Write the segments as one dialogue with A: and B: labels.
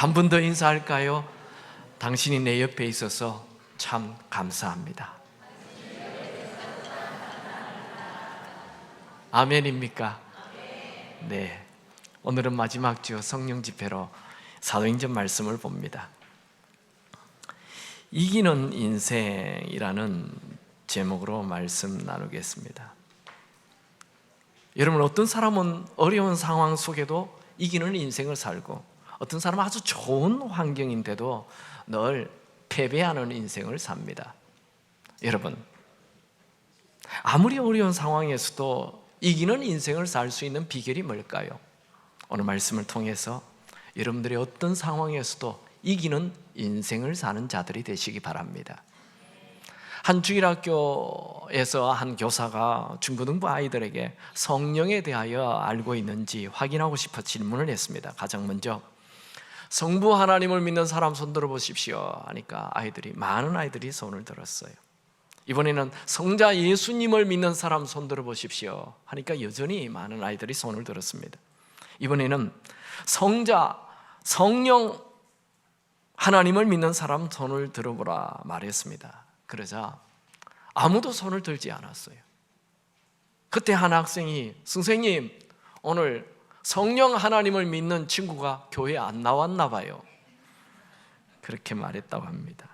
A: 한 번 더 인사할까요? 당신이 내 옆에 있어서 참 감사합니다. 아멘입니까? 네. 오늘은 마지막 주 성령 집회로 사도행전 말씀을 봅니다. 이기는 인생이라는 제목으로 말씀 나누겠습니다. 여러분, 어떤 사람은 어려운 상황 속에도 이기는 인생을 살고, 어떤 사람은 아주 좋은 환경인데도 늘 패배하는 인생을 삽니다. 여러분, 아무리 어려운 상황에서도 이기는 인생을 살 수 있는 비결이 뭘까요? 오늘 말씀을 통해서 여러분들이 어떤 상황에서도 이기는 인생을 사는 자들이 되시기 바랍니다. 한 주일학교에서 한 교사가 중고등부 아이들에게 성령에 대하여 알고 있는지 확인하고 싶어 질문을 했습니다. 가장 먼저 성부 하나님을 믿는 사람 손 들어보십시오 하니까 많은 아이들이 손을 들었어요. 이번에는 성자 예수님을 믿는 사람 손 들어보십시오 하니까 여전히 많은 아이들이 손을 들었습니다. 이번에는 성자, 성령 하나님을 믿는 사람 손을 들어보라 말했습니다. 그러자 아무도 손을 들지 않았어요. 그때 한 학생이 선생님, 오늘 성령 하나님을 믿는 친구가 교회에 안 나왔나 봐요. 그렇게 말했다고 합니다.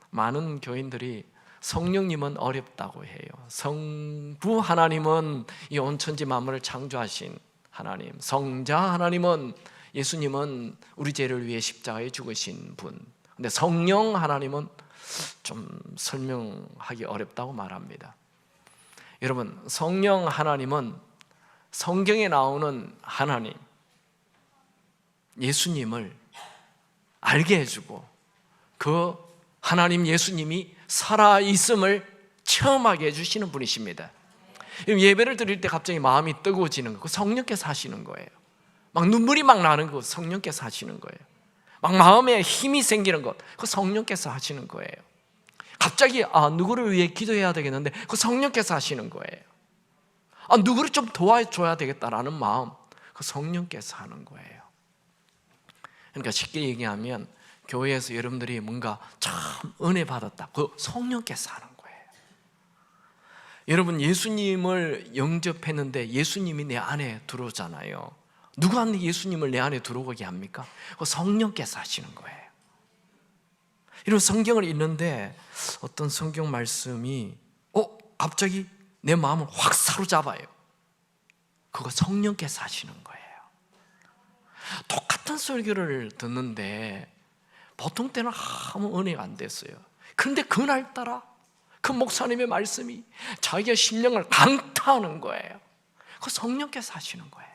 A: 많은 교인들이 성령님은 어렵다고 해요. 성부 하나님은 이 온 천지 만물을 창조하신 하나님, 성자 하나님은 예수님은 우리 죄를 위해 십자가에 죽으신 분. 근데 성령 하나님은 좀 설명하기 어렵다고 말합니다. 여러분, 성령 하나님은 성경에 나오는 하나님, 예수님을 알게 해주고 그 하나님 예수님이 살아있음을 체험하게 해주시는 분이십니다. 예배를 드릴 때 갑자기 마음이 뜨거워지는 거, 성령께서 하시는 거예요. 막 눈물이 막 나는 거, 성령께서 하시는 거예요. 막 마음에 힘이 생기는 것, 그 성령께서 하시는 거예요. 갑자기 누구를 위해 기도해야 되겠는데 그 성령께서 하시는 거예요. 누구를 좀 도와줘야 되겠다라는 마음, 그 성령께서 하는 거예요. 그러니까 쉽게 얘기하면 교회에서 여러분들이 뭔가 참 은혜 받았다, 그 성령께서 하는 거예요. 여러분, 예수님을 영접했는데 예수님이 내 안에 들어오잖아요. 누가 예수님을 내 안에 들어오게 합니까? 그 성령께서 하시는 거예요. 이런 성경을 읽는데 어떤 성경 말씀이 갑자기 내 마음을 확 사로잡아요. 그거 성령께서 하시는 거예요. 똑같은 설교를 듣는데 보통 때는 아무 은혜가 안 됐어요. 그런데 그날따라 그 목사님의 말씀이 자기의 심령을 강타하는 거예요. 그 성령께서 하시는 거예요.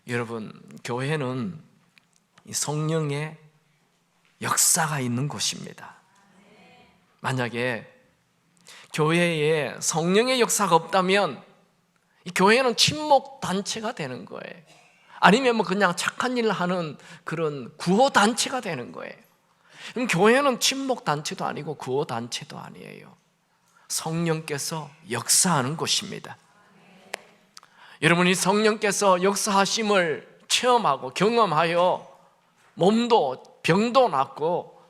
A: 여러분, 교회는 성령의 역사가 있는 곳입니다. 만약에 교회에 성령의 역사가 없다면 이 교회는 침묵 단체가 되는 거예요. 아니면 그냥 착한 일을 하는 그런 구호 단체가 되는 거예요. 그럼 교회는 침묵 단체도 아니고 구호 단체도 아니에요. 성령께서 역사하는 곳입니다. 여러분이 성령께서 역사하심을 체험하고 경험하여 몸도 병도 낫고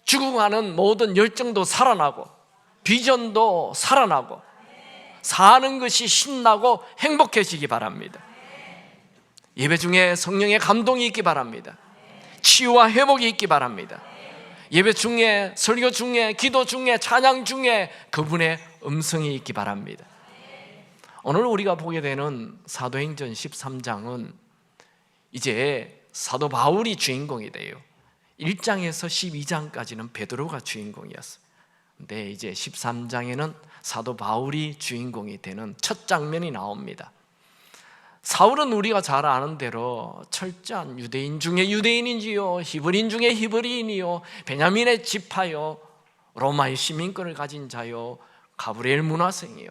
A: 죽어가는 모든 열정도 살아나고 비전도 살아나고 사는 것이 신나고 행복해지기 바랍니다. 예배 중에 성령의 감동이 있기 바랍니다. 치유와 회복이 있기 바랍니다. 예배 중에, 설교 중에, 기도 중에, 찬양 중에 그분의 음성이 있기 바랍니다. 오늘 우리가 보게 되는 사도행전 13장은 이제 사도 바울이 주인공이 돼요. 1장에서 12장까지는 베드로가 주인공이었어요. 근데 이제 13장에는 사도 바울이 주인공이 되는 첫 장면이 나옵니다. 사울은 우리가 잘 아는 대로 철저한 유대인 중에 유대인이지요, 히브리인 중에 히브리인이요, 베냐민의 지파요, 로마의 시민권을 가진 자요, 가브리엘 문화생이요.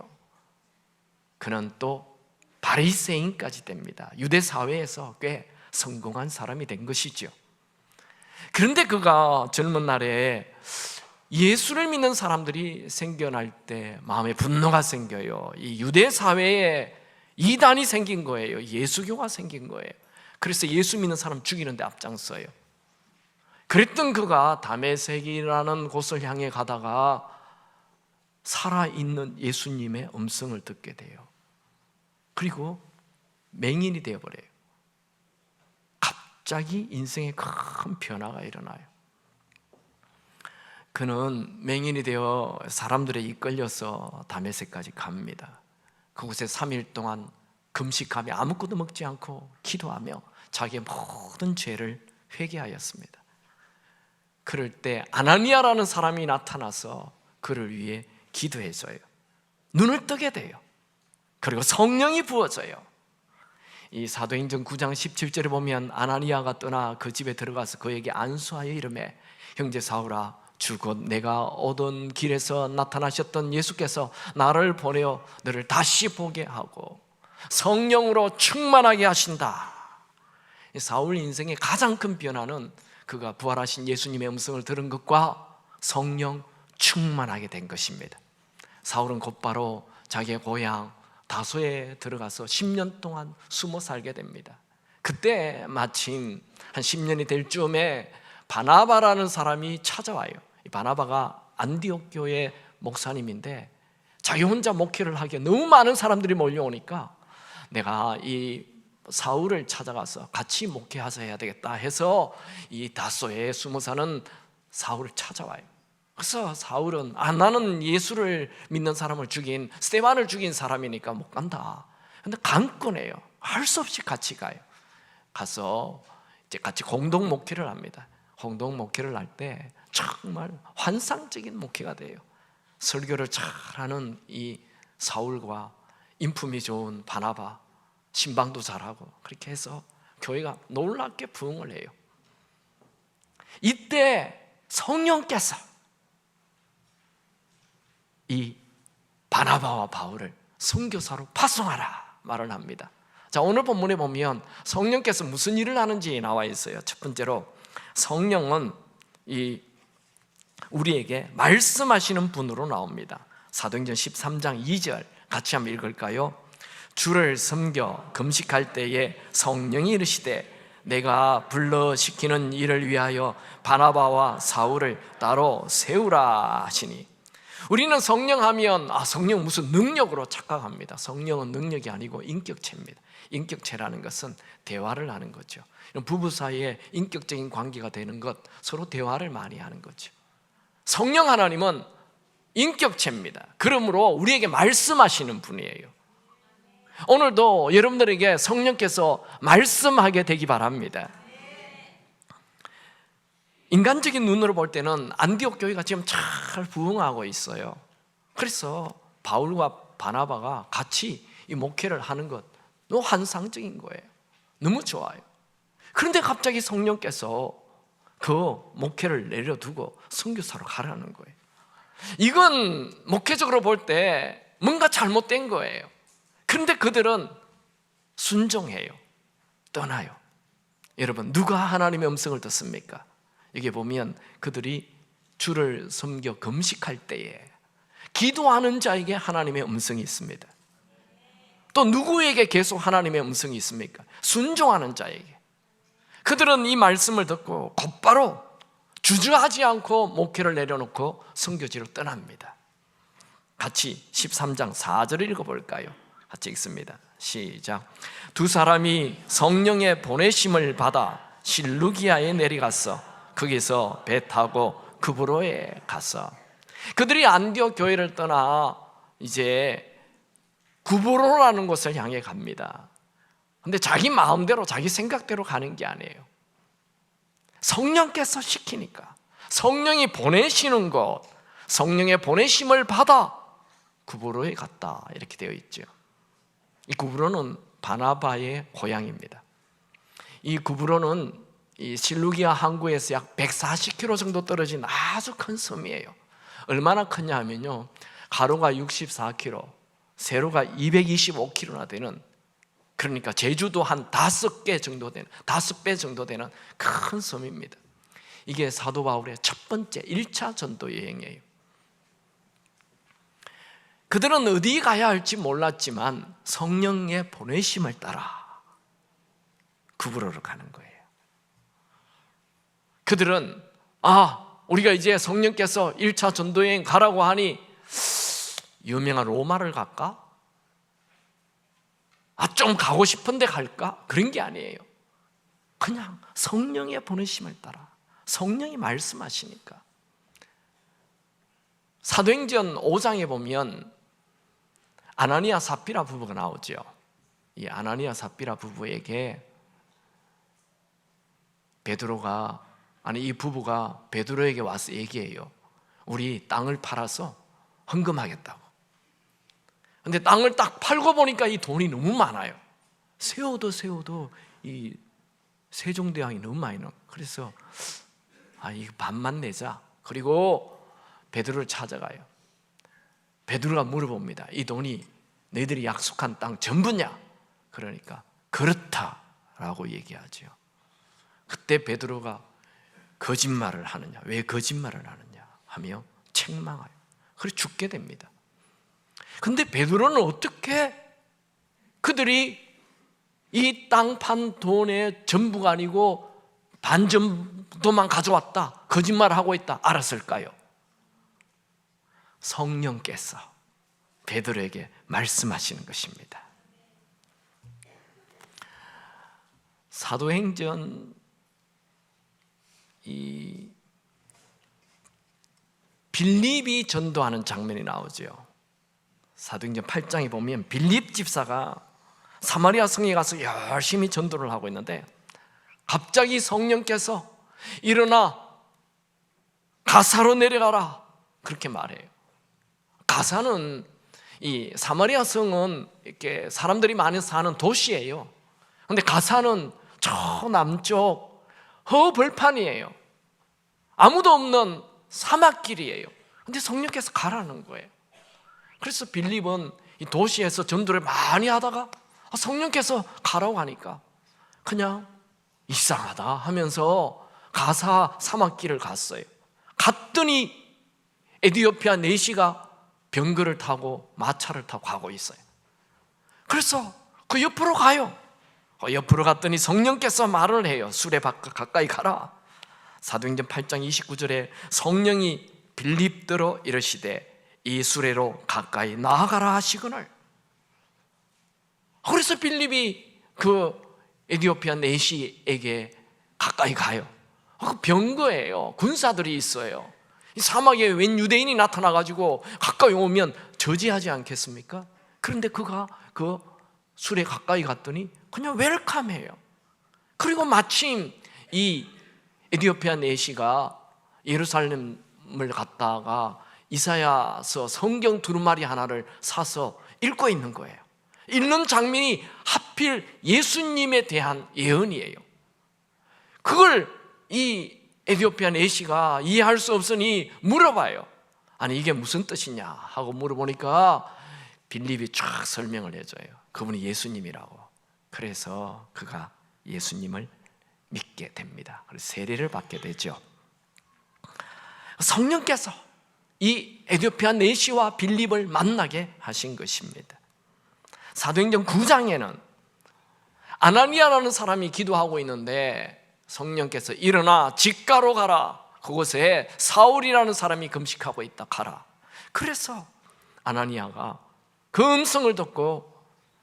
A: 그는 또 바리새인까지 됩니다. 유대 사회에서 꽤 성공한 사람이 된 것이죠. 그런데 그가 젊은 날에 예수를 믿는 사람들이 생겨날 때 마음에 분노가 생겨요. 이 유대 사회에 이단이 생긴 거예요. 예수교가 생긴 거예요. 그래서 예수 믿는 사람 죽이는데 앞장서요. 그랬던 그가 다메섹이라는 곳을 향해 가다가 살아있는 예수님의 음성을 듣게 돼요. 그리고 맹인이 되어버려요. 갑자기 인생에 큰 변화가 일어나요. 그는 맹인이 되어 사람들에 이끌려서 다메섹까지 갑니다. 그곳에 3일 동안 금식하며 아무것도 먹지 않고 기도하며 자기의 모든 죄를 회개하였습니다. 그럴 때 아나니아라는 사람이 나타나서 그를 위해 기도해줘요. 눈을 뜨게 돼요. 그리고 성령이 부어져요. 이 사도행전 9장 17절에 보면 아나니아가 떠나 그 집에 들어가서 그에게 안수하여 이르매 형제 사울아, 주 곧 내가 오던 길에서 나타나셨던 예수께서 나를 보내어 너를 다시 보게 하고 성령으로 충만하게 하신다. 사울 인생의 가장 큰 변화는 그가 부활하신 예수님의 음성을 들은 것과 성령 충만하게 된 것입니다. 사울은 곧바로 자기의 고향 다소에 들어가서 10년 동안 숨어 살게 됩니다. 그때 마침 한 10년이 될 즈음에 바나바라는 사람이 찾아와요. 이 바나바가 안디옥 교회 목사님인데 자기 혼자 목회를 하기에 너무 많은 사람들이 몰려오니까 내가 이 사울을 찾아가서 같이 목회하자 해야 되겠다 해서 이 다소에 숨어 사는 사울을 찾아와요. 그래서 사울은 나는 예수를 믿는 사람을 죽인 스데반을 죽인 사람이니까 못 간다. 근데 강권해요. 할 수 없이 같이 가요. 가서 이제 같이 공동 목회를 합니다. 공동 목회를 할 때 정말 환상적인 목회가 돼요. 설교를 잘하는 이 사울과 인품이 좋은 바나바, 신방도 잘하고 그렇게 해서 교회가 놀랍게 부흥을 해요. 이때 성령께서 이 바나바와 바울을 선교사로 파송하라 말을 합니다. 자, 오늘 본문에 보면 성령께서 무슨 일을 하는지 나와 있어요. 첫 번째로 성령은 우리에게 말씀하시는 분으로 나옵니다. 사도행전 13장 2절 같이 한번 읽을까요? 주를 섬겨 금식할 때에 성령이 이르시되 내가 불러 시키는 일을 위하여 바나바와 사울을 따로 세우라 하시니. 우리는 성령 하면 성령 무슨 능력으로 착각합니다. 성령은 능력이 아니고 인격체입니다. 인격체라는 것은 대화를 하는 거죠. 부부 사이에 인격적인 관계가 되는 것, 서로 대화를 많이 하는 거죠. 성령 하나님은 인격체입니다. 그러므로 우리에게 말씀하시는 분이에요. 오늘도 여러분들에게 성령께서 말씀하게 되기 바랍니다. 인간적인 눈으로 볼 때는 안디옥 교회가 지금 잘 부흥하고 있어요. 그래서 바울과 바나바가 같이 이 목회를 하는 것 너무 환상적인 거예요. 너무 좋아요. 그런데 갑자기 성령께서 그 목회를 내려두고 선교사로 가라는 거예요. 이건 목회적으로 볼 때 뭔가 잘못된 거예요. 그런데 그들은 순종해요. 떠나요. 여러분, 누가 하나님의 음성을 듣습니까? 여기 보면 그들이 주를 섬겨 금식할 때에 기도하는 자에게 하나님의 음성이 있습니다. 또 누구에게 계속 하나님의 음성이 있습니까? 순종하는 자에게. 그들은 이 말씀을 듣고 곧바로 주저하지 않고 목회를 내려놓고 선교지로 떠납니다. 같이 13장 4절을 읽어볼까요? 같이 읽습니다. 시작. 두 사람이 성령의 보내심을 받아 실루기아에 내려갔어. 거기서 배 타고 구브로에 갔어. 그들이 안디옥 교회를 떠나 이제 구브로라는 곳을 향해 갑니다. 근데 자기 마음대로 자기 생각대로 가는 게 아니에요. 성령께서 시키니까 성령이 보내시는 곳, 성령의 보내심을 받아 구브로에 갔다 이렇게 되어 있죠. 이 구브로는 바나바의 고향입니다. 이 구브로는 이 실루기아 항구에서 약 140km 정도 떨어진 아주 큰 섬이에요. 얼마나 크냐 하면요, 가로가 64km, 세로가 225km나 되는, 그러니까 제주도 한 5개 정도 되는, 5배 정도 되는 큰 섬입니다. 이게 사도 바울의 첫 번째 1차 전도 여행이에요. 그들은 어디 가야 할지 몰랐지만 성령의 보내심을 따라 구부러러 가는 거예요. 그들은 우리가 이제 성령께서 1차 전도여행 가라고 하니 유명한 로마를 갈까? 좀 가고 싶은데 갈까? 그런 게 아니에요. 그냥 성령의 보내심을 따라 성령이 말씀하시니까. 사도행전 5장에 보면 아나니아 삽비라 부부가 나오죠. 이 아나니아 삽비라 부부에게 이 부부가 베드로에게 와서 얘기해요. 우리 땅을 팔아서 헌금하겠다고. 근데 땅을 딱 팔고 보니까 이 돈이 너무 많아요. 세워도 이 세종대왕이 너무 많이 나와. 그래서 이거 반만 내자. 그리고 베드로를 찾아가요. 베드로가 물어봅니다. 이 돈이 너희들이 약속한 땅 전부냐? 그러니까 그렇다라고 얘기하죠. 그때 베드로가 거짓말을 하느냐? 왜 거짓말을 하느냐? 하며 책망하여. 그래서 죽게 됩니다. 근데 베드로는 어떻게 그들이 이 땅 판 돈의 전부가 아니고 반 정도만 가져왔다, 거짓말하고 있다 알았을까요? 성령께서 베드로에게 말씀하시는 것입니다. 사도행전 이 빌립이 전도하는 장면이 나오죠. 사도행전 8장에 보면 빌립 집사가 사마리아 성에 가서 열심히 전도를 하고 있는데 갑자기 성령께서 일어나 가사로 내려가라 그렇게 말해요. 가사는 이 사마리아 성은 이렇게 사람들이 많이 사는 도시예요. 그런데 가사는 저 남쪽 허벌판이에요. 아무도 없는 사막길이에요. 그런데 성령께서 가라는 거예요. 그래서 빌립은 이 도시에서 전도를 많이 하다가 성령께서 가라고 하니까 그냥 이상하다 하면서 가사 사막길을 갔어요. 갔더니 에티오피아 내시가 병거를 타고 마차를 타고 가고 있어요. 그래서 그 옆으로 가요. 옆으로 갔더니 성령께서 말을 해요. 수레 가까이 가라. 사도행전 8장 29절에 성령이 빌립더러 이르시되 이 수레로 가까이 나아가라 하시거늘. 그래서 빌립이 그 에티오피아 내시에게 가까이 가요. 그 병거예요. 군사들이 있어요. 이 사막에 웬 유대인이 나타나가지고 가까이 오면 저지하지 않겠습니까? 그런데 그가 그 술에 가까이 갔더니 그냥 웰컴해요. 그리고 마침 이 에티오피아 내시가 예루살렘을 갔다가 이사야서 성경 두루마리 하나를 사서 읽고 있는 거예요. 읽는 장면이 하필 예수님에 대한 예언이에요. 그걸 이 에티오피아 내시가 이해할 수 없으니 물어봐요. 아니 이게 무슨 뜻이냐 하고 물어보니까 빌립이 쫙 설명을 해줘요. 그분이 예수님이라고. 그래서 그가 예수님을 믿게 됩니다. 그래서 세례를 받게 되죠. 성령께서 이 에티오피아 내시와 빌립을 만나게 하신 것입니다. 사도행전 9장에는 아나니아라는 사람이 기도하고 있는데 성령께서 일어나 직가로 가라. 그곳에 사울이라는 사람이 금식하고 있다. 가라. 그래서 아나니아가 그 음성을 듣고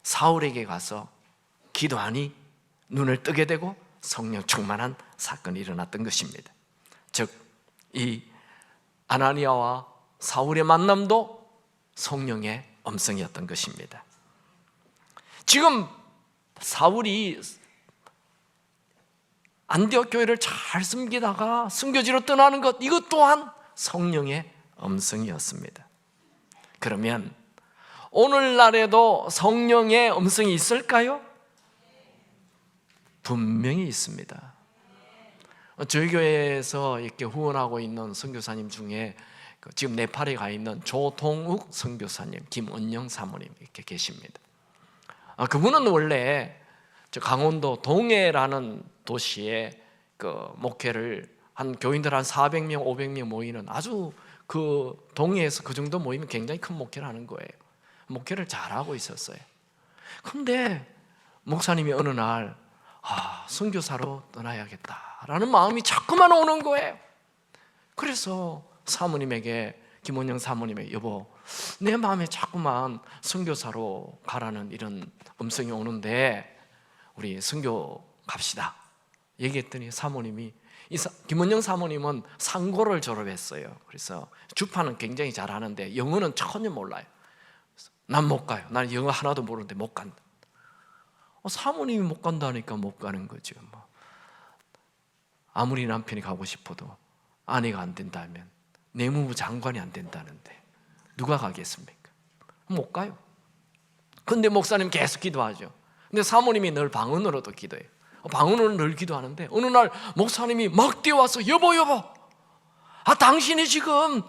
A: 사울에게 가서 기도하니 눈을 뜨게 되고 성령 충만한 사건이 일어났던 것입니다. 즉, 이 아나니아와 사울의 만남도 성령의 음성이었던 것입니다. 지금 사울이 안디옥 교회를 잘 섬기다가 순교지로 떠나는 것, 이것 또한 성령의 음성이었습니다. 그러면 오늘날에도 성령의 음성이 있을까요? 분명히 있습니다. 저희 교회에서 이렇게 후원하고 있는 선교사님 중에 지금 네팔에 가 있는 조동욱 선교사님, 김은영 사모님 이렇게 계십니다. 그분은 원래 강원도 동해라는 도시에 그 목회를 한 교인들 한 400명, 500명 모이는 아주 그 동해에서 그 정도 모이면 굉장히 큰 목회를 하는 거예요. 목회를 잘하고 있었어요. 근데 목사님이 어느 날 선교사로 떠나야겠다라는 마음이 자꾸만 오는 거예요. 그래서 사모님에게, 김원영 사모님에게, 여보, 내 마음에 자꾸만 선교사로 가라는 이런 음성이 오는데 우리 선교 갑시다 얘기했더니 사모님이, 김원영 사모님은 상고를 졸업했어요. 그래서 주파는 굉장히 잘하는데 영어는 전혀 몰라요. 난 못 가요. 난 영어 하나도 모르는데 못 간다. 사모님이 못 간다니까 못 가는 거죠. 아무리 남편이 가고 싶어도 아내가 안 된다면, 내무부 장관이 안 된다는데 누가 가겠습니까? 못 가요. 근데 목사님 계속 기도하죠. 근데 사모님이 늘 방언으로도 기도해요. 방언으로 늘 기도하는데 어느 날 목사님이 막 뛰어와서, 여보 당신이 지금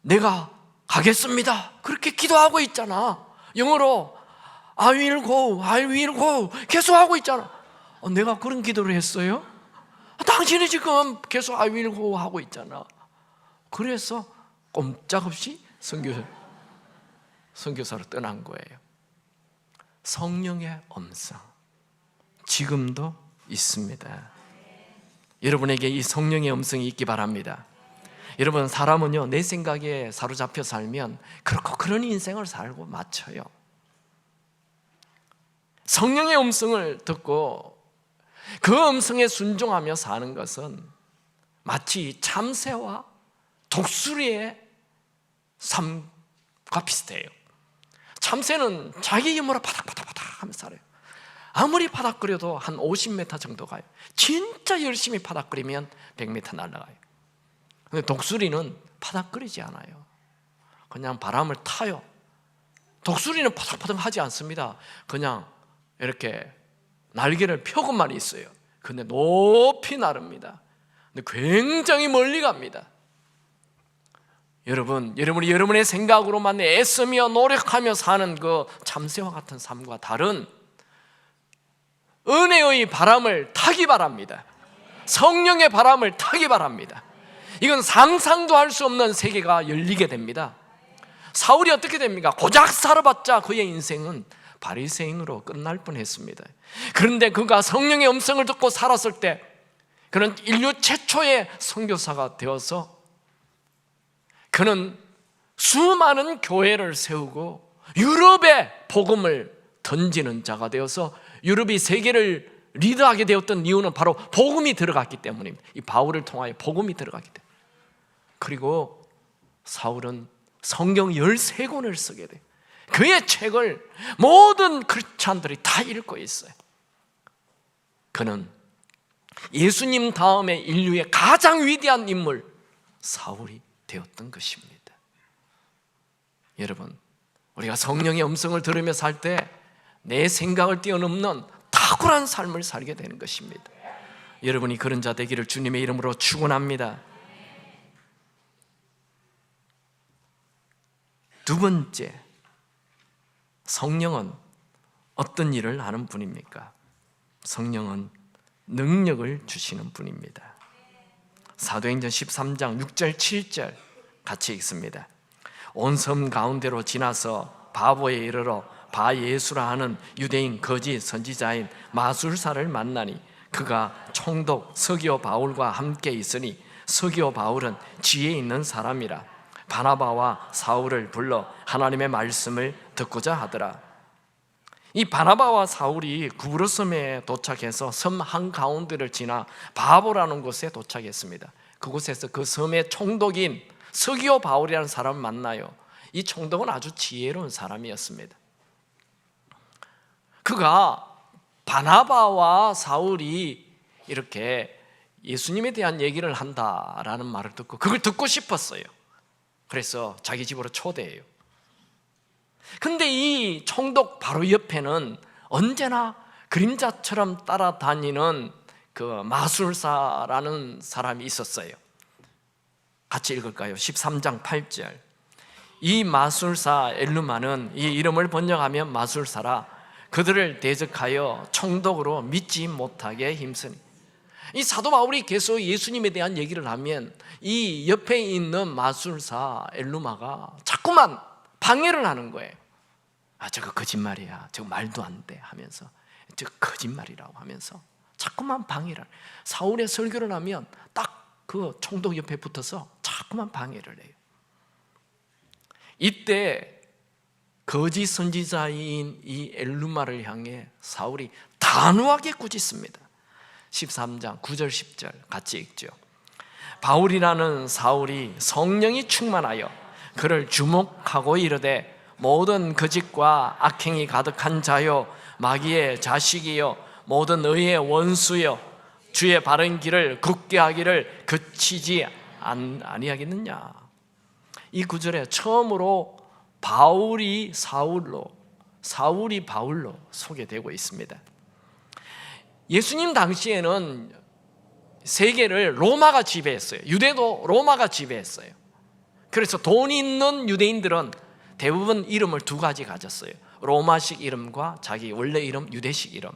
A: 내가 가겠습니다 그렇게 기도하고 있잖아. 영어로 I will go 계속 하고 있잖아. 내가 그런 기도를 했어요? 당신이 지금 계속 I will go 하고 있잖아. 그래서 꼼짝없이 선교사로 떠난 거예요. 성령의 음성 지금도 있습니다. 여러분에게 이 성령의 음성이 있기 바랍니다. 여러분, 사람은요 내 생각에 사로잡혀 살면 그런 인생을 살고 마쳐요. 성령의 음성을 듣고 그 음성에 순종하며 사는 것은 마치 참새와 독수리의 삶과 비슷해요. 참새는 자기 힘으로 파닥파닥파닥 하면서 살아요. 아무리 파닥거려도 한 50m 정도 가요. 진짜 열심히 파닥거리면 100m 날아가요. 근데 독수리는 파닥거리지 않아요. 그냥 바람을 타요. 독수리는 파닥파닥 하지 않습니다. 그냥 이렇게 날개를 펴고만 있어요. 근데 높이 나릅니다. 근데 굉장히 멀리 갑니다. 여러분이 여러분의 생각으로만 애쓰며 노력하며 사는 그 참새와 같은 삶과 다른 은혜의 바람을 타기 바랍니다. 성령의 바람을 타기 바랍니다. 이건 상상도 할 수 없는 세계가 열리게 됩니다. 사울이 어떻게 됩니까? 고작 살아봤자 그의 인생은 바리새인으로 끝날 뻔했습니다. 그런데 그가 성령의 음성을 듣고 살았을 때 그는 인류 최초의 선교사가 되어서 그는 수많은 교회를 세우고 유럽에 복음을 던지는 자가 되어서 유럽이 세계를 리드하게 되었던 이유는 바로 복음이 들어갔기 때문입니다. 이 바울을 통하여 복음이 들어갔기 때문에. 그리고 사울은 성경 13권을 쓰게 돼요. 그의 책을 모든 크리스찬들이 다 읽고 있어요. 그는 예수님 다음에 인류의 가장 위대한 인물 사울이 되었던 것입니다. 여러분, 우리가 성령의 음성을 들으며 살 때 내 생각을 뛰어넘는 탁월한 삶을 살게 되는 것입니다. 여러분이 그런 자 되기를 주님의 이름으로 축원합니다. 두 번째, 성령은 어떤 일을 하는 분입니까? 성령은 능력을 주시는 분입니다. 사도행전 13장 6절 7절 같이 읽습니다. 온 섬 가운데로 지나서 바보에 이르러 바예수라 하는 유대인 거짓 선지자인 마술사를 만나니 그가 총독 서기오 바울과 함께 있으니 서기오 바울은 지혜 있는 사람이라 바나바와 사울을 불러 하나님의 말씀을 듣고자 하더라. 이 바나바와 사울이 구브로섬에 도착해서 섬 한가운데를 지나 바보라는 곳에 도착했습니다. 그곳에서 그 섬의 총독인 서기오 바울이라는 사람을 만나요. 이 총독은 아주 지혜로운 사람이었습니다. 그가 바나바와 사울이 이렇게 예수님에 대한 얘기를 한다라는 말을 듣고 그걸 듣고 싶었어요. 그래서 자기 집으로 초대해요. 근데 이 총독 바로 옆에는 언제나 그림자처럼 따라다니는 그 마술사라는 사람이 있었어요. 같이 읽을까요? 13장 8절. 이 마술사 엘루마는 이 이름을 번역하면 마술사라 그들을 대적하여 총독으로 믿지 못하게 힘쓰니. 이 사도 바울이 계속 예수님에 대한 얘기를 하면 이 옆에 있는 마술사 엘루마가 자꾸만 방해를 하는 거예요. 저거 거짓말이야, 저거 말도 안 돼 하면서 거짓말이라고 하면서 자꾸만 방해를. 사울의 설교를 하면 딱 그 총독 옆에 붙어서 자꾸만 방해를 해요. 이때 거짓 선지자인 이 엘루마를 향해 사울이 단호하게 꾸짖습니다. 13장 9절 10절 같이 읽죠. 바울이라는 사울이 성령이 충만하여 그를 주목하고 이르되 모든 거짓과 악행이 가득한 자요 마귀의 자식이요 모든 의의 원수요 주의 바른 길을 굳게 하기를 그치지 아니하겠느냐. 이 구절에 처음으로 바울이 사울로, 사울이 바울로 소개되고 있습니다. 예수님 당시에는 세계를 로마가 지배했어요. 유대도 로마가 지배했어요. 그래서 돈 있는 유대인들은 대부분 이름을 두 가지 가졌어요. 로마식 이름과 자기 원래 이름, 유대식 이름.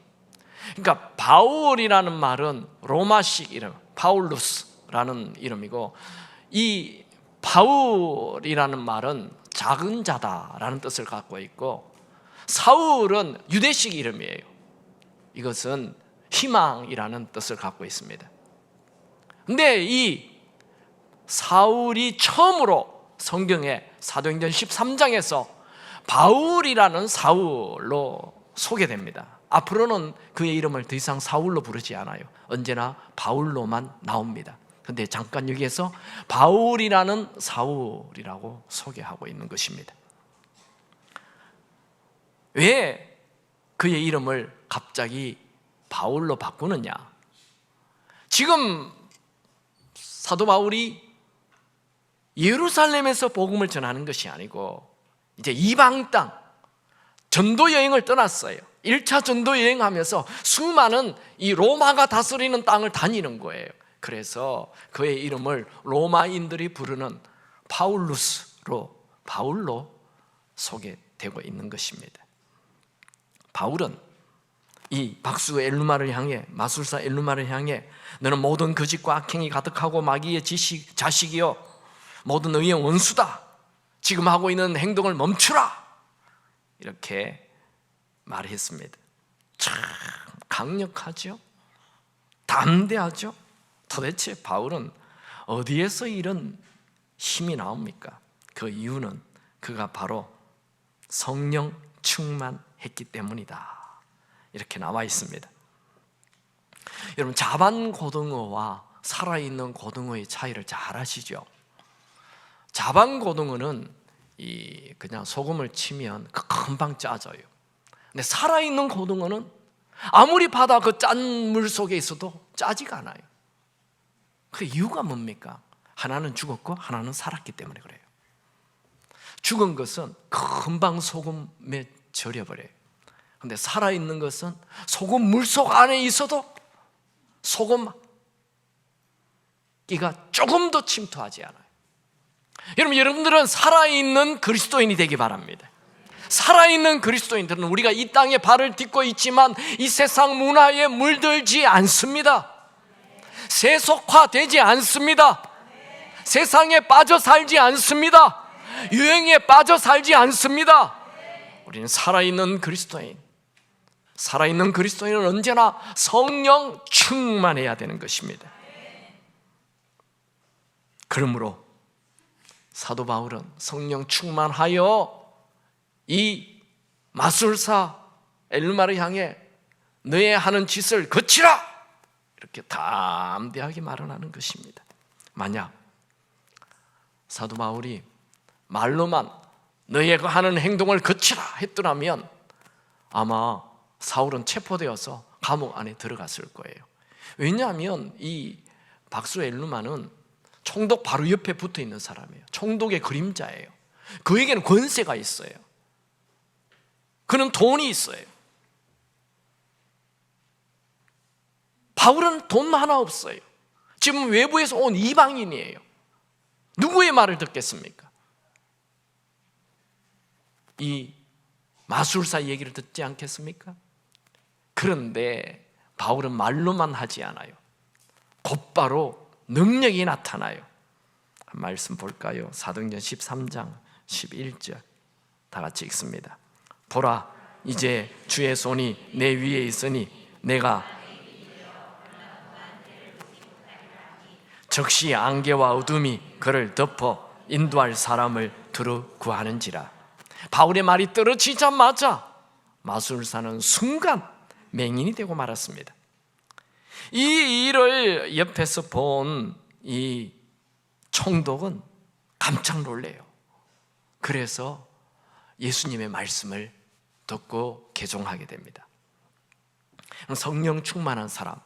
A: 그러니까 바울이라는 말은 로마식 이름, 파울루스라는 이름이고, 이 바울이라는 말은 작은 자다라는 뜻을 갖고 있고, 사울은 유대식 이름이에요. 이것은 희망이라는 뜻을 갖고 있습니다. 근데 이 사울이 처음으로 성경에 사도행전 13장에서 바울이라는 사울로 소개됩니다. 앞으로는 그의 이름을 더 이상 사울로 부르지 않아요. 언제나 바울로만 나옵니다. 근데 잠깐 여기에서 바울이라는 사울이라고 소개하고 있는 것입니다. 왜 그의 이름을 갑자기 바울로 바꾸느냐? 지금 사도 바울이 예루살렘에서 복음을 전하는 것이 아니고 이제 이방 땅 전도 여행을 떠났어요. 1차 전도 여행하면서 수많은 이 로마가 다스리는 땅을 다니는 거예요. 그래서 그의 이름을 로마인들이 부르는 바울로 소개되고 있는 것입니다. 바울은 이 박수 엘루마를 향해, 마술사 엘루마를 향해 너는 모든 거짓과 악행이 가득하고 마귀의 자식이요 모든 의의 원수다. 지금 하고 있는 행동을 멈추라. 이렇게 말했습니다. 참 강력하죠? 담대하죠? 도대체 바울은 어디에서 이런 힘이 나옵니까? 그 이유는 그가 바로 성령 충만했기 때문이다. 이렇게 나와 있습니다. 여러분, 자반 고등어와 살아있는 고등어의 차이를 잘 아시죠? 자반 고등어는 그냥 소금을 치면 금방 짜져요. 근데 살아있는 고등어는 아무리 바다 그 짠 물 속에 있어도 짜지가 않아요. 그 이유가 뭡니까? 하나는 죽었고 하나는 살았기 때문에 그래요. 죽은 것은 금방 소금에 절여버려요. 근데 살아있는 것은 소금 물속 안에 있어도 소금 기가 조금도 침투하지 않아요. 여러분들은 살아있는 그리스도인이 되기 바랍니다. 살아있는 그리스도인들은 우리가 이 땅에 발을 딛고 있지만 이 세상 문화에 물들지 않습니다. 세속화되지 않습니다. 세상에 빠져 살지 않습니다. 유행에 빠져 살지 않습니다. 우리는 살아있는 그리스도인. 살아있는 그리스도인은 언제나 성령 충만해야 되는 것입니다. 그러므로 사도 바울은 성령 충만하여 이 마술사 엘루마를 향해 너의 하는 짓을 거치라! 이렇게 담대하게 말을 하는 것입니다. 만약 사도 바울이 말로만 너의 그 하는 행동을 거치라 했더라면 아마 사울은 체포되어서 감옥 안에 들어갔을 거예요. 왜냐하면 이 박수 엘루마는 총독 바로 옆에 붙어 있는 사람이에요. 총독의 그림자예요. 그에게는 권세가 있어요. 그는 돈이 있어요. 바울은 돈 하나 없어요. 지금 외부에서 온 이방인이에요. 누구의 말을 듣겠습니까? 이 마술사 얘기를 듣지 않겠습니까? 그런데 바울은 말로만 하지 않아요. 곧바로 능력이 나타나요. 한 말씀 볼까요? 사도행전 13장 11절 다 같이 읽습니다. 보라, 이제 주의 손이 내 위에 있으니 내가 적시 안개와 어둠이 그를 덮어 인도할 사람을 두루 구하는지라. 바울의 말이 떨어지자마자 마술사는 순간 맹인이 되고 말았습니다. 이 일을 옆에서 본 이 총독은 깜짝 놀래요. 그래서 예수님의 말씀을 듣고 개종하게 됩니다. 성령 충만한 사람,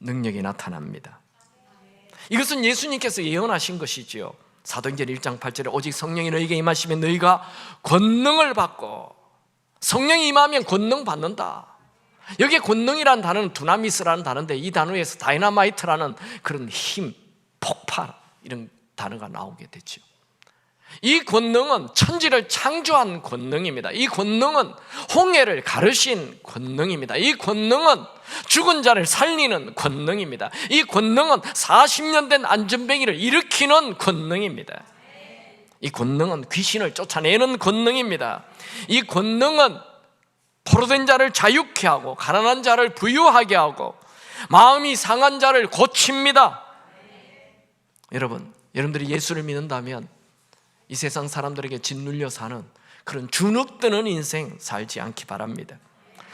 A: 능력이 나타납니다. 이것은 예수님께서 예언하신 것이지요. 사도행전 1장 8절에 오직 성령이 너희에게 임하시면 너희가 권능을 받고, 성령이 임하면 권능 받는다. 여기에 권능이라는 단어는 두나미스라는 단어인데, 이 단어에서 다이너마이트라는 그런 힘, 폭발, 이런 단어가 나오게 되죠. 이 권능은 천지를 창조한 권능입니다. 이 권능은 홍해를 가르신 권능입니다. 이 권능은 죽은 자를 살리는 권능입니다. 이 권능은 40년 된 안전뱅이를 일으키는 권능입니다. 이 권능은 귀신을 쫓아내는 권능입니다. 이 권능은 포로된 자를 자유케 하고 가난한 자를 부유하게 하고 마음이 상한 자를 고칩니다. 여러분들이 예수를 믿는다면 이 세상 사람들에게 짓눌려 사는 그런 주눅드는 인생 살지 않기 바랍니다.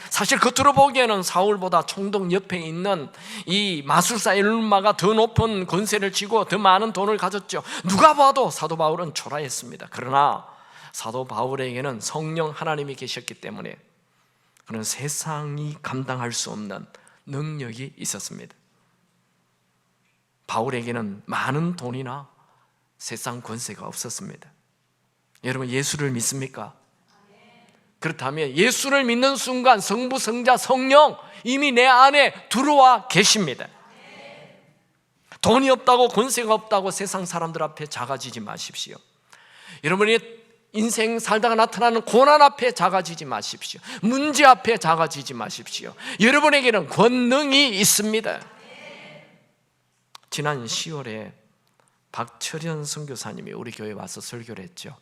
A: 사실 겉으로 보기에는 사울보다 총독 옆에 있는 이 마술사 엘마가 더 높은 권세를 쥐고 더 많은 돈을 가졌죠. 누가 봐도 사도 바울은 초라했습니다. 그러나 사도 바울에게는 성령 하나님이 계셨기 때문에 그런 세상이 감당할 수 없는 능력이 있었습니다. 바울에게는 많은 돈이나 세상 권세가 없었습니다. 여러분, 예수를 믿습니까? 그렇다면 예수를 믿는 순간 성부, 성자, 성령 이미 내 안에 들어와 계십니다. 돈이 없다고, 권세가 없다고 세상 사람들 앞에 작아지지 마십시오. 여러분이 인생 살다가 나타나는 고난 앞에 작아지지 마십시오. 문제 앞에 작아지지 마십시오. 여러분에게는 권능이 있습니다. 지난 10월에 박철현 선교사님이 우리 교회에 와서 설교를 했죠.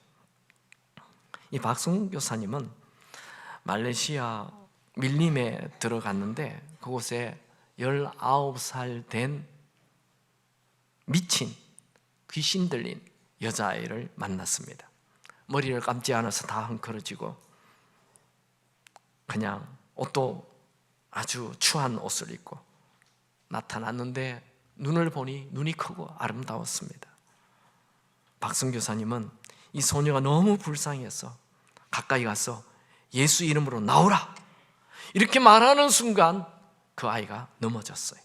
A: 이 박 선교사님은 말레이시아 밀림에 들어갔는데 그곳에 19살 된 미친 귀신 들린 여자아이를 만났습니다. 머리를 감지 않아서 다 헝클어지고 그냥 옷도 아주 추한 옷을 입고 나타났는데 눈을 보니 눈이 크고 아름다웠습니다. 박선교사님은 이 소녀가 너무 불쌍해서 가까이 가서 예수 이름으로 나오라 이렇게 말하는 순간 그 아이가 넘어졌어요.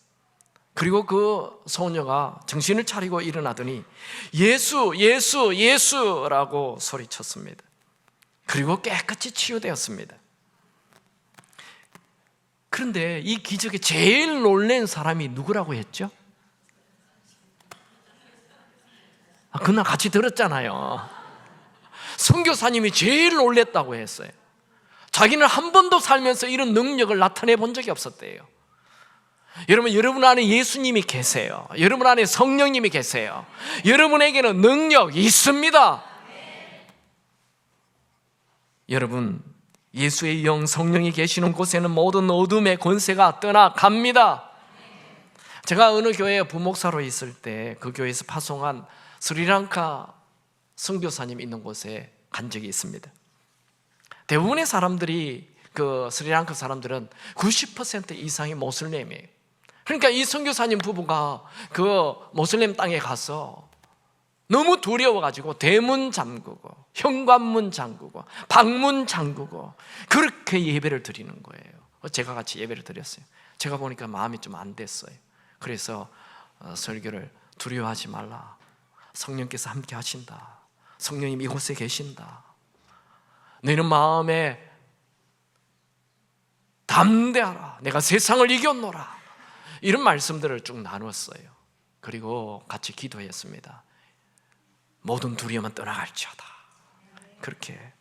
A: 그리고 그 소녀가 정신을 차리고 일어나더니 예수, 예수, 예수라고 소리쳤습니다. 그리고 깨끗이 치유되었습니다. 그런데 이 기적에 제일 놀란 사람이 누구라고 했죠? 그날 같이 들었잖아요. 선교사님이 제일 놀랬다고 했어요. 자기는 한 번도 살면서 이런 능력을 나타내 본 적이 없었대요. 여러분 안에 예수님이 계세요. 여러분 안에 성령님이 계세요. 여러분에게는 능력이 있습니다. 여러분, 예수의 영 성령이 계시는 곳에는 모든 어둠의 권세가 떠나갑니다. 제가 어느 교회에 부목사로 있을 때 그 교회에서 파송한 스리랑카 선교사님 있는 곳에 간 적이 있습니다. 대부분의 사람들이 그 스리랑카 사람들은 90% 이상이 모슬렘이에요. 그러니까 이 선교사님 부부가 그 모슬렘 땅에 가서 너무 두려워가지고 대문 잠그고 현관문 잠그고 방문 잠그고 그렇게 예배를 드리는 거예요. 제가 같이 예배를 드렸어요. 제가 보니까 마음이 좀 안 됐어요. 그래서 설교를 두려워하지 말라. 성령께서 함께 하신다. 성령님 이곳에 계신다. 너희는 마음에 담대하라. 내가 세상을 이겼노라. 이런 말씀들을 쭉 나눴어요. 그리고 같이 기도했습니다. 모든 두려움은 떠나갈지어다. 그렇게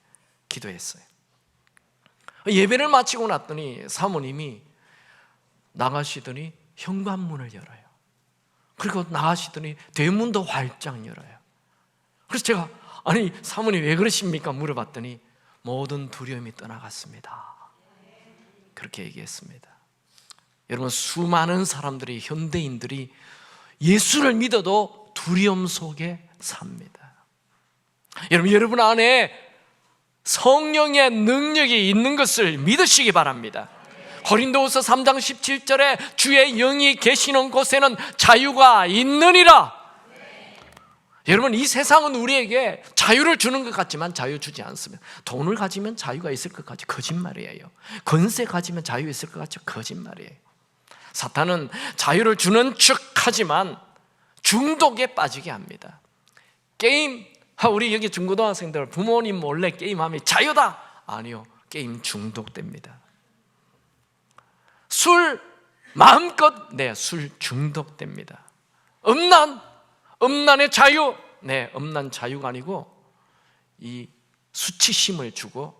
A: 기도했어요. 예배를 마치고 났더니 사모님이 나가시더니 현관문을 열어요. 그리고 나가시더니 대문도 활짝 열어요. 그래서 제가 아니 사모님 왜 그러십니까? 물어봤더니 모든 두려움이 떠나갔습니다. 그렇게 얘기했습니다. 여러분, 수많은 사람들이, 현대인들이 예수를 믿어도 두려움 속에 삽니다. 여러분 안에 성령의 능력이 있는 것을 믿으시기 바랍니다. 고린도후서 3장 17절에 주의 영이 계시는 곳에는 자유가 있느니라. 여러분, 이 세상은 우리에게 자유를 주는 것 같지만 자유 주지 않습니다. 돈을 가지면 자유가 있을 것 같지? 거짓말이에요. 권세 가지면 자유 있을 것 같죠? 거짓말이에요. 사탄은 자유를 주는 척 하지만 중독에 빠지게 합니다. 게임, 우리 여기 중고등학생들 부모님 몰래 게임하면 자유다. 아니요, 게임 중독됩니다. 술 마음껏, 술 중독됩니다. 음란의 자유, 음란 자유가 아니고 이 수치심을 주고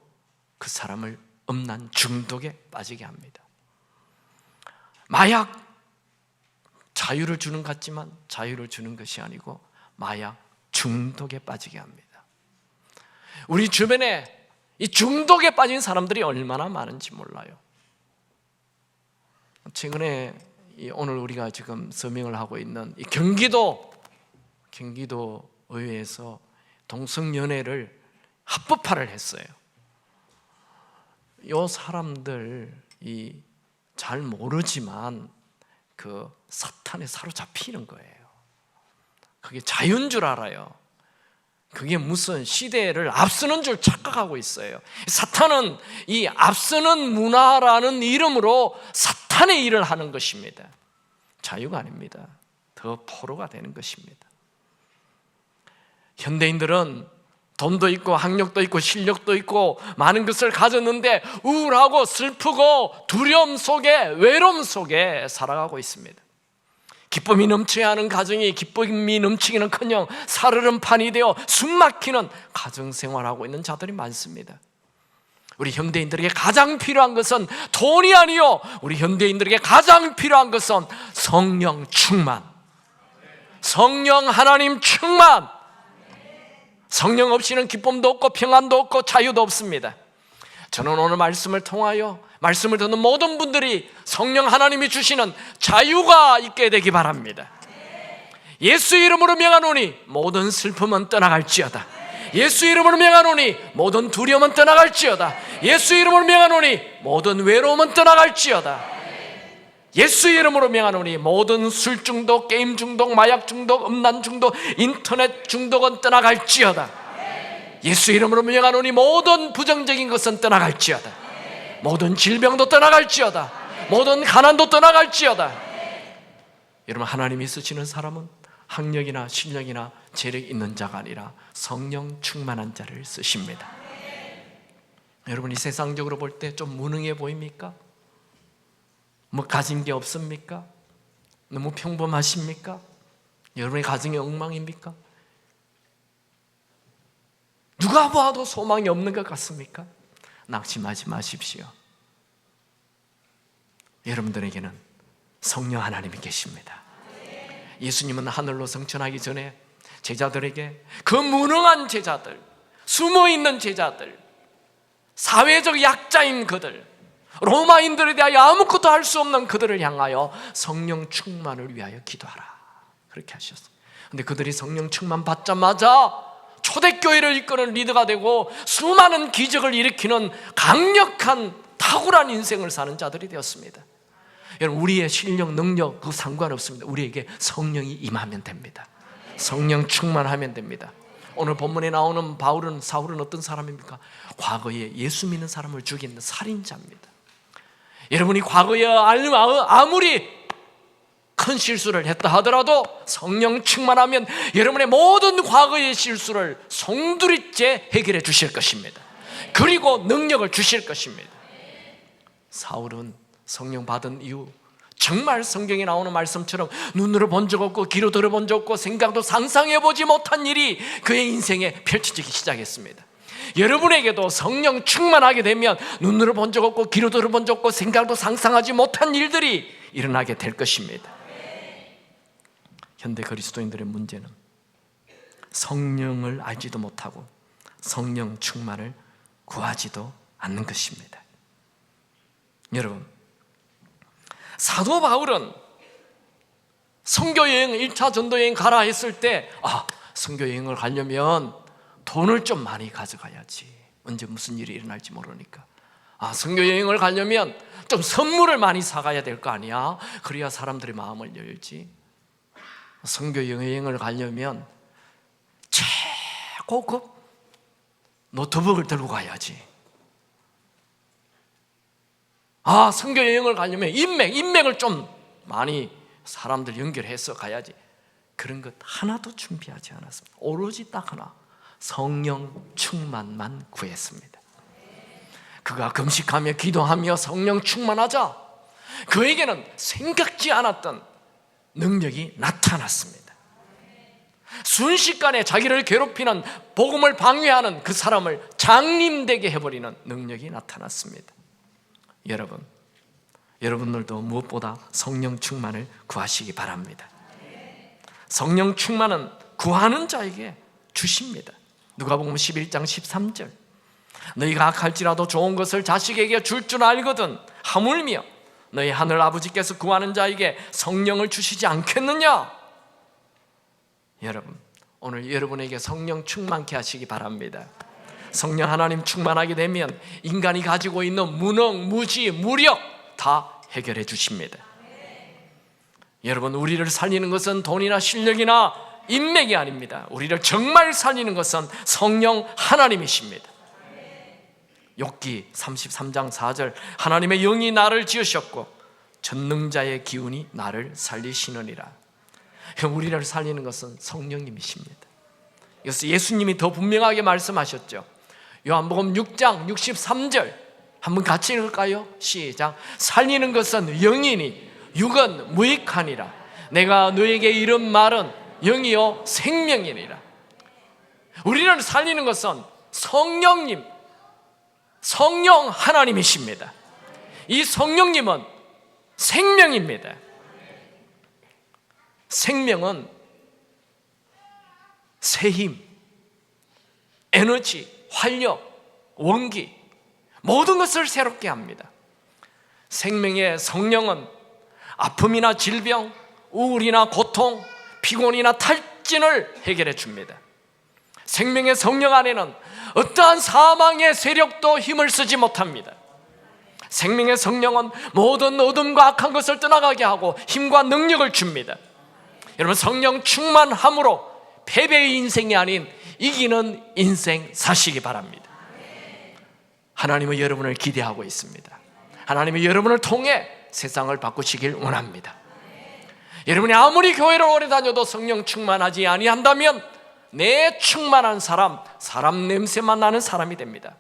A: 그 사람을 음란 중독에 빠지게 합니다. 마약, 자유를 주는 것 같지만 자유를 주는 것이 아니고 마약 중독에 빠지게 합니다. 우리 주변에 이 중독에 빠진 사람들이 얼마나 많은지 몰라요. 최근에 오늘 우리가 지금 서명을 하고 있는 이 경기도 의회에서 동성연애를 합법화를 했어요. 이 사람들이 잘 모르지만 그 사탄에 사로잡히는 거예요. 그게 자유인 줄 알아요. 그게 무슨 시대를 앞서는 줄 착각하고 있어요. 사탄은 이 앞서는 문화라는 이름으로 사탄의 일을 하는 것입니다. 자유가 아닙니다. 더 포로가 되는 것입니다. 현대인들은 돈도 있고 학력도 있고 실력도 있고 많은 것을 가졌는데 우울하고 슬프고 두려움 속에, 외로움 속에 살아가고 있습니다. 기쁨이 넘쳐야 하는 가정이 기쁨이 넘치기는커녕 살얼음판이 되어 숨막히는 가정생활하고 있는 자들이 많습니다. 우리 현대인들에게 가장 필요한 것은 돈이 아니요, 우리 현대인들에게 가장 필요한 것은 성령 충만, 성령 하나님 충만. 성령 없이는 기쁨도 없고 평안도 없고 자유도 없습니다. 저는 오늘 말씀을 통하여 말씀을 듣는 모든 분들이 성령 하나님이 주시는 자유가 있게 되기 바랍니다. 예수 이름으로 명하노니 모든 슬픔은 떠나갈지어다. 예수 이름으로 명하노니 모든 두려움은 떠나갈지어다. 예수 이름으로 명하노니 모든 외로움은 떠나갈지어다. 예수 이름으로 명하노니 모든 술 중독, 게임 중독, 마약 중독, 음란 중독, 인터넷 중독은 떠나갈지어다. 예수 이름으로 명하노니 모든 부정적인 것은 떠나갈지어다. 모든 질병도 떠나갈지어다. 모든 가난도 떠나갈지어다. 여러분, 하나님이 쓰시는 사람은 학력이나 실력이나 재력 있는 자가 아니라 성령 충만한 자를 쓰십니다. 여러분, 이 세상적으로 볼 때 좀 무능해 보입니까? 뭐 가진 게 없습니까? 너무 평범하십니까? 여러분의 가정이 엉망입니까? 누가 봐도 소망이 없는 것 같습니까? 낙심하지 마십시오. 여러분들에게는 성령 하나님이 계십니다. 예수님은 하늘로 승천하기 전에 제자들에게, 그 무능한 제자들, 숨어있는 제자들, 사회적 약자인 그들, 로마인들에 대하여 아무것도 할 수 없는 그들을 향하여 성령 충만을 위하여 기도하라, 그렇게 하셨어요. 근데 그들이 성령 충만 받자마자 초대교회를 이끄는 리더가 되고 수많은 기적을 일으키는 강력한 탁월한 인생을 사는 자들이 되었습니다. 여러분, 우리의 실력, 능력 그 상관없습니다. 우리에게 성령이 임하면 됩니다. 성령 충만하면 됩니다. 오늘 본문에 나오는 사울은 어떤 사람입니까? 과거에 예수 믿는 사람을 죽인 살인자입니다. 여러분이 과거에 아무리 큰 실수를 했다 하더라도 성령 충만하면 여러분의 모든 과거의 실수를 송두리째 해결해 주실 것입니다. 그리고 능력을 주실 것입니다. 사울은 성령 받은 이후 정말 성경에 나오는 말씀처럼 눈으로 본 적 없고 귀로 들어본 적 없고 생각도 상상해보지 못한 일이 그의 인생에 펼쳐지기 시작했습니다. 여러분에게도 성령 충만하게 되면 눈으로 본 적 없고 귀로 들어본 적 없고 생각도 상상하지 못한 일들이 일어나게 될 것입니다. 현대 그리스도인들의 문제는 성령을 알지도 못하고 성령 충만을 구하지도 않는 것입니다. 여러분, 사도 바울은 선교여행 1차 전도여행 가라 했을 때 선교여행을 가려면 돈을 좀 많이 가져가야지, 언제 무슨 일이 일어날지 모르니까. 선교여행을 가려면 좀 선물을 많이 사가야 될 거 아니야. 그래야 사람들의 마음을 열지. 선교여행을 가려면 최고급 노트북을 들고 가야지. 선교여행을 가려면 인맥을 좀 많이 사람들 연결해서 가야지. 그런 것 하나도 준비하지 않았습니다. 오로지 딱 하나, 성령 충만만 구했습니다. 그가 금식하며 기도하며 성령 충만하자 그에게는 생각지 않았던 능력이 나타났습니다. 순식간에 자기를 괴롭히는, 복음을 방해하는 그 사람을 장림되게 해버리는 능력이 나타났습니다. 여러분들도 무엇보다 성령 충만을 구하시기 바랍니다. 성령 충만은 구하는 자에게 주십니다. 누가복음 11장 13절, 너희가 악할지라도 좋은 것을 자식에게 줄 줄 알거든 하물며 너희 하늘 아버지께서 구하는 자에게 성령을 주시지 않겠느냐. 여러분, 오늘 여러분에게 성령 충만케 하시기 바랍니다. 성령 하나님 충만하게 되면 인간이 가지고 있는 무능, 무지, 무력 다 해결해 주십니다. 여러분, 우리를 살리는 것은 돈이나 실력이나 인맥이 아닙니다. 우리를 정말 살리는 것은 성령 하나님이십니다. 욥기 33장 4절, 하나님의 영이 나를 지으셨고 전능자의 기운이 나를 살리시느니라. 우리를 살리는 것은 성령님이십니다. 그래서 예수님이 더 분명하게 말씀하셨죠. 요한복음 6장 63절 한번 같이 읽을까요? 시작. 살리는 것은 영이니 육은 무익하니라. 내가 너에게 이른 말은 영이요 생명이니라. 우리를 살리는 것은 성령님, 성령 하나님이십니다. 이 성령님은 생명입니다. 생명은 새 힘, 에너지, 활력, 원기, 모든 것을 새롭게 합니다. 생명의 성령은 아픔이나 질병, 우울이나 고통, 피곤이나 탈진을 해결해 줍니다. 생명의 성령 안에는 어떠한 사망의 세력도 힘을 쓰지 못합니다. 생명의 성령은 모든 어둠과 악한 것을 떠나가게 하고 힘과 능력을 줍니다. 여러분, 성령 충만함으로 패배의 인생이 아닌 이기는 인생 사시기 바랍니다. 하나님은 여러분을 기대하고 있습니다. 하나님은 여러분을 통해 세상을 바꾸시길 원합니다. 여러분이 아무리 교회를 오래 다녀도 성령 충만하지 아니한다면 내 충만한 사람 냄새만 나는 사람이 됩니다.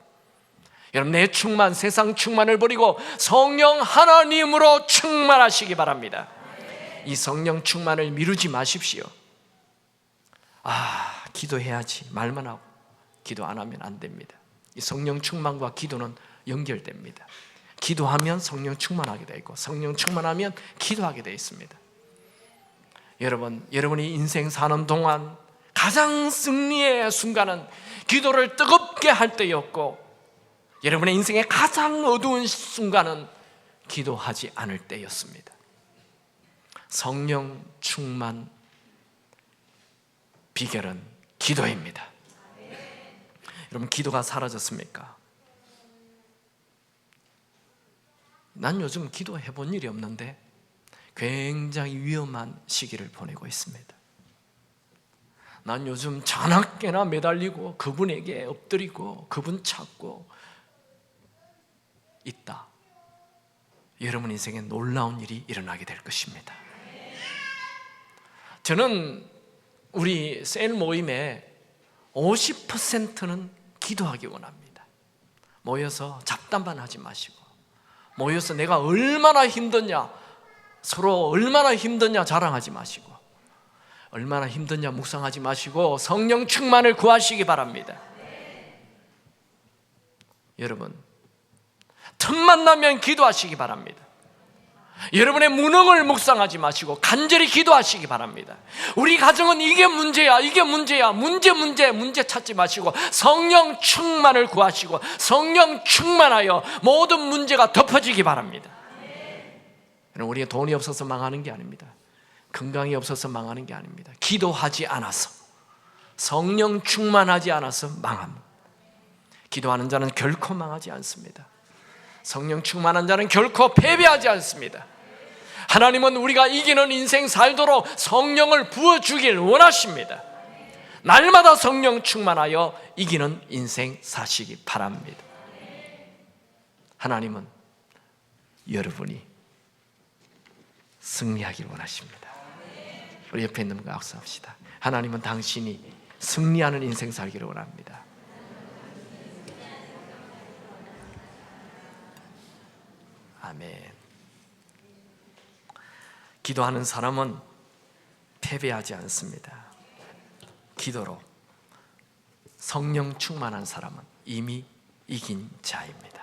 A: 여러분, 내 충만, 세상 충만을 버리고 성령 하나님으로 충만하시기 바랍니다. 이 성령 충만을 미루지 마십시오. 기도해야지 말만 하고 기도 안 하면 안 됩니다. 이 성령 충만과 기도는 연결됩니다. 기도하면 성령 충만하게 되어 있고 성령 충만하면 기도하게 되어 있습니다. 여러분이 인생 사는 동안 가장 승리의 순간은 기도를 뜨겁게 할 때였고, 여러분의 인생의 가장 어두운 순간은 기도하지 않을 때였습니다. 성령 충만 비결은 기도입니다. 여러분, 기도가 사라졌습니까? 난 요즘 기도해 본 일이 없는데 굉장히 위험한 시기를 보내고 있습니다. 난 요즘 자나깨나 매달리고 그분에게 엎드리고 그분 찾고 있다. 여러분 인생에 놀라운 일이 일어나게 될 것입니다. 저는 우리 셀 모임의 50%는 기도하기 원합니다. 모여서 잡담만 하지 마시고, 모여서 내가 얼마나 힘드냐, 서로 얼마나 힘드냐 자랑하지 마시고, 얼마나 힘드냐 묵상하지 마시고 성령 충만을 구하시기 바랍니다. 여러분, 틈만 나면 기도하시기 바랍니다. 여러분의 무능을 묵상하지 마시고 간절히 기도하시기 바랍니다. 우리 가정은 이게 문제야, 이게 문제야, 문제 찾지 마시고 성령 충만을 구하시고 성령 충만하여 모든 문제가 덮어지기 바랍니다. 우리가 돈이 없어서 망하는 게 아닙니다. 건강이 없어서 망하는 게 아닙니다. 기도하지 않아서, 성령 충만하지 않아서 망합니다. 기도하는 자는 결코 망하지 않습니다. 성령 충만한 자는 결코 패배하지 않습니다. 하나님은 우리가 이기는 인생 살도록 성령을 부어주길 원하십니다. 날마다 성령 충만하여 이기는 인생 사시기 바랍니다. 하나님은 여러분이 승리하길 원하십니다. 우리 옆에 있는 분과 악수합시다. 하나님은 당신이 승리하는 인생 살기를 원합니다. 아멘. 기도하는 사람은 패배하지 않습니다. 기도로 성령 충만한 사람은 이미 이긴 자입니다.